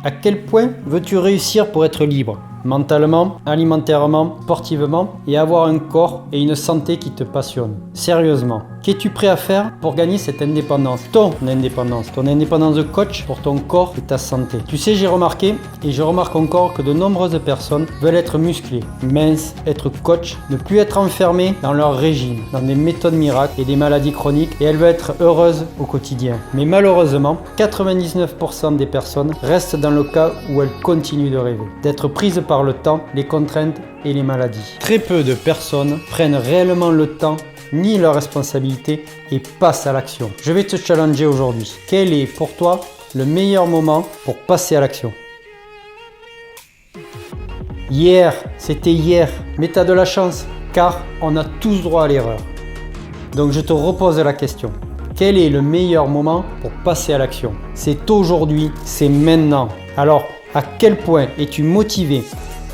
À quel point veux-tu réussir pour être libre ? Mentalement, alimentairement, sportivement et avoir un corps et une santé qui te passionnent. Sérieusement, qu'es-tu prêt à faire pour gagner cette indépendance? Ton indépendance de coach pour ton corps et ta santé. Tu sais, j'ai remarqué et je remarque encore que de nombreuses personnes veulent être musclées, minces, être coach, ne plus être enfermées dans leur régime, dans des méthodes miracles et des maladies chroniques et elles veulent être heureuses au quotidien. Mais malheureusement, 99% des personnes restent dans le cas où elles continuent de rêver, d'être prises par le temps, les contraintes et les maladies. Très peu de personnes prennent réellement le temps ni leurs responsabilités et passent à l'action. Je vais te challenger aujourd'hui. Quel est pour toi le meilleur moment pour passer à l'action? Hier, c'était hier, mais tu as de la chance car on a tous droit à l'erreur. Donc je te repose la question. Quel est le meilleur moment pour passer à l'action? C'est aujourd'hui, c'est maintenant. Alors, à quel point es-tu motivé?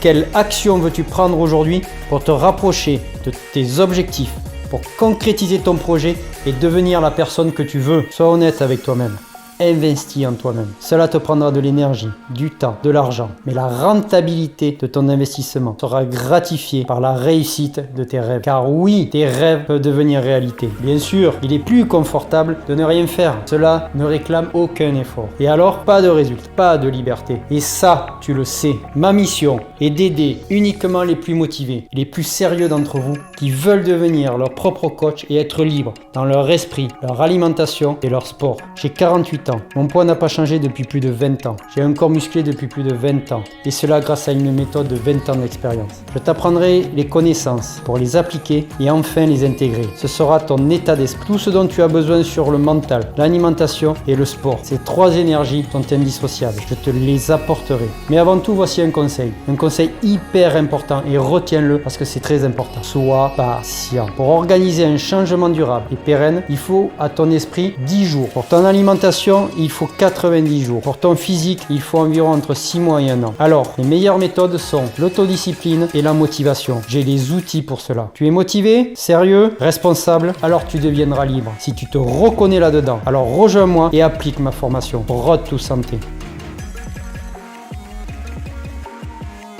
Quelle action veux-tu prendre aujourd'hui pour te rapprocher de tes objectifs, pour concrétiser ton projet et devenir la personne que tu veux? Sois honnête avec toi-même. Investis en toi-même. Cela te prendra de l'énergie, du temps, de l'argent. Mais la rentabilité de ton investissement sera gratifiée par la réussite de tes rêves. Car oui, tes rêves peuvent devenir réalité. Bien sûr, il est plus confortable de ne rien faire. Cela ne réclame aucun effort. Et alors, pas de résultat, pas de liberté. Et ça, tu le sais. Ma mission est d'aider uniquement les plus motivés, les plus sérieux d'entre vous qui veulent devenir leur propre coach et être libres dans leur esprit, leur alimentation et leur sport. J'ai 48 ans. Mon poids n'a pas changé depuis plus de 20 ans. J'ai un corps musclé depuis plus de 20 ans. Et cela grâce à une méthode de 20 ans d'expérience. Je t'apprendrai les connaissances pour les appliquer et enfin les intégrer. Ce sera ton état d'esprit. Tout ce dont tu as besoin sur le mental, l'alimentation et le sport. Ces trois énergies sont indissociables. Je te les apporterai. Mais avant tout, voici un conseil. Un conseil hyper important et retiens-le parce que c'est très important. Sois patient. Pour organiser un changement durable et pérenne, il faut à ton esprit 10 jours. Pour ton alimentation, il faut 90 jours. Pour ton physique, il faut environ entre 6 mois et 1 an. Alors, les meilleures méthodes sont l'autodiscipline et la motivation. J'ai les outils pour cela. Tu es motivé, sérieux, responsable, alors tu deviendras libre. Si tu te reconnais là-dedans, alors rejoins-moi et applique ma formation. Road to Santé.